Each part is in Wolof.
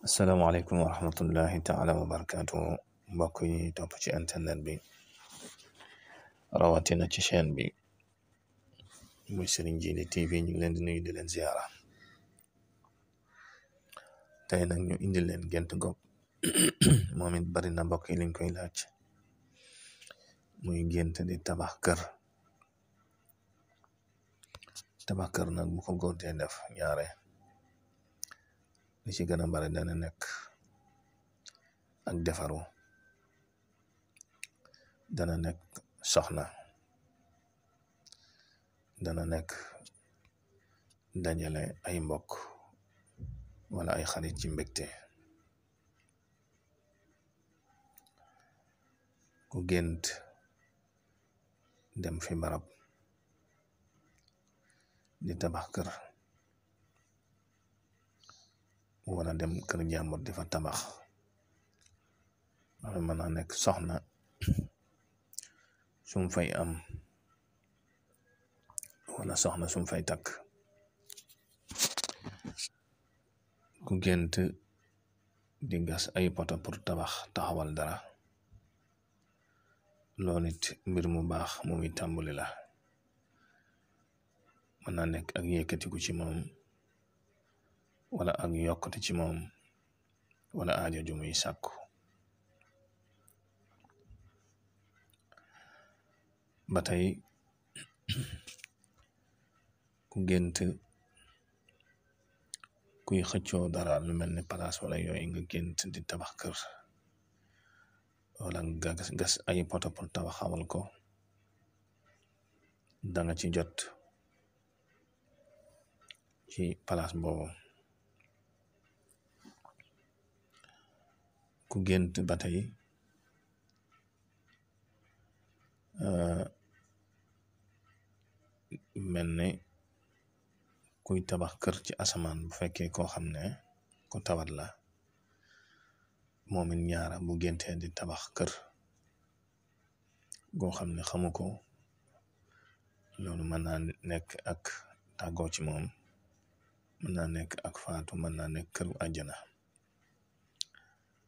asalaamaaleykum wa rahmatullahi taala wa barakaatu mbokk yi topp ci internet bi rawatina ci chaîne bi muy Serigne Djily TV ñu ngi leen di nuyu di leen ziara tey nag ñu indi leen gént goog moom it bari na mbokk yi liñ koy laaj muy gént di tabax kër nag bu ko góor dee def ñaare li ci gën a bari dana nekk ak defaru, dana nekk soxna, dana nekk dajale ay mbokk wala ay xarit ci mbégte. ku gént dem fi barab di tabax kër wala dem kër jàmbur di fa tabax wala mën naa nekk soxna sum fay am wala soxna sum fay takk. ku gént di gas ay poto pour taxawal dara loolu it mbir mu baax mu muy tàmbali la, mën naa nekk ak yëkkatiku ci moom wala ak yokkati ci moom wala aajo ju muy sàkku. ba tey ku gént kuy xëccoo dara lu mel ni palaas wala yooyu nga gént di tabax kër wala nga gas ay poto pour tabaxawal ko, danga ci jot ci palaas boobu. ku gént ba tey mel ni kuy tabax kër ci asamaan bu fekkee koo xam ne ku tawat la moom it ñaara bu géntee di tabax kër goo xam ne xamu ko, loolu mën naa nekk ak tàggoo ci moom, mën naa nekk ak faatu, mën naa nekk këru àjjana.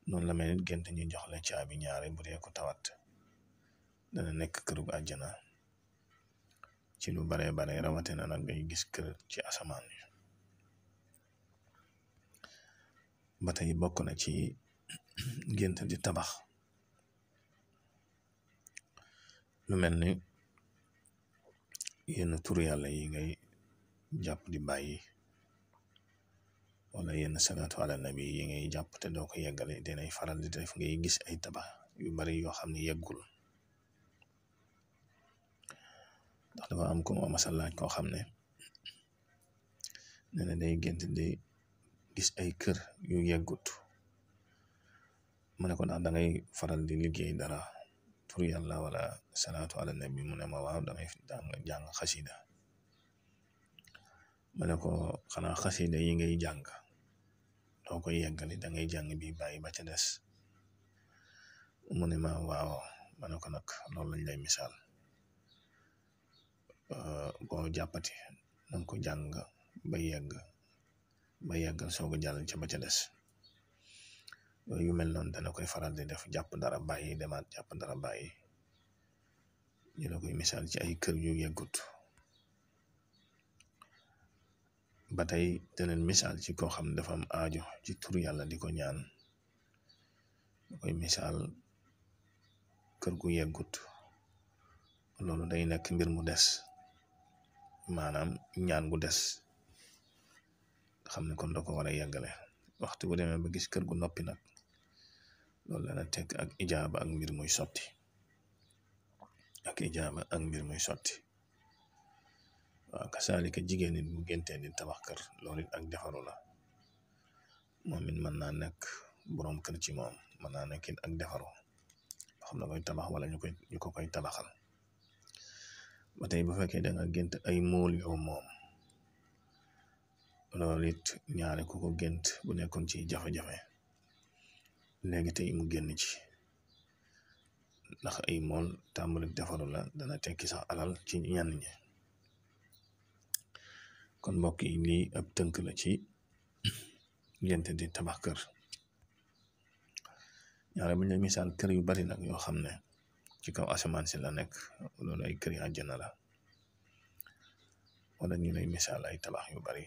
noonu la mel nit gént ñu jox la caabi ñaare bu dee ko tawat dana nekk këru àjjana ci lu baree bare rawatina nag ngay gis kër ci asamaan yi. ba tey bokk na ci gént di tabax lu mel ni yenn turu yàlla yi ngay jàpp di bàyyi wala yenn salaatu ala nabi yi ngay jàpp te doo ko yeggale dinay faral di def ngay gis ay tabax yu bari yoo xam ne yeggul. ndax dafa am ko ma masal laaj koo xam ne nee na day gént di gis ay kër yu yeggut. mu ne ko ndax da ngay faral di liggéey dara tur yàlla wala salaatu ala nabi mu ne ma waaw damay jàng xasida. ma ne ko xanaa xasida yi ngay jàng doo koy yeggali da ngay jàng bi bàyyi ba ca des. mu ne ma waaw. ma ne ko nag loolu lañ lay misaal, boo jàppati nanga ko jàng ba yeggal soog a jàll ca ba ca des. yu mel noonu dana koy faral di def, jàpp dara bàyyi demaat jàpp dara bàyyi. ñu la koy misaal ci ay kër yu yeggut. ba tey deneen misaal ci koo xam ne dafa am aajo ci tur yàlla di ko ñaan, da koy misaal kër gu yeggut. loolu day nekk mbir mu des, maanaam ñaan gu des nga xam ne kon da ko war a yeggale. waxtu bu demee ba gis kër gu noppi nag loolu dana tekk ak ijaaba ak mbir muy sotti waaw kasaalika jigéen nit bu géntee di tabax kër loolu it ak defaru la. moom it mën naa nekk boroom kër ci moom, mën naa nekk it ak defaru xam na koy tabax wala ñu ko koy tabaxal. ba tey bu fekkee da nga gént ay mool yow moom loolu it ñaare ku ko gént bu nekkoon ci jafe-jafe léegi tey mu génn ci, ndax ay mool tàmbali defaru la, dana tekki sax alal ci ñenn ñi. kon mbokk yi lii ab tënk la ci gént di tabax kër. ñaare bu ñu lay misaal kër yu bari nag yoo xam ne ci kaw asamaan si la nekk loolu ay kër yi àjjana la wala ñu lay misaal ay tabax yu bari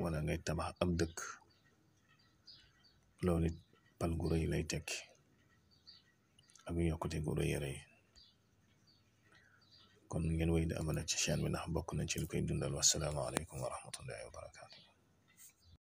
wala ngay tabax ab dëkk loolu it pal gu rëy lay tekki ak yokkute gu rëy rëy kon ngeen wéy di abonné ci chaîne bi ndax bokk na ci lu koy dundal. Wassalaamu aleykum wa rahmatullahi wa barakaatu.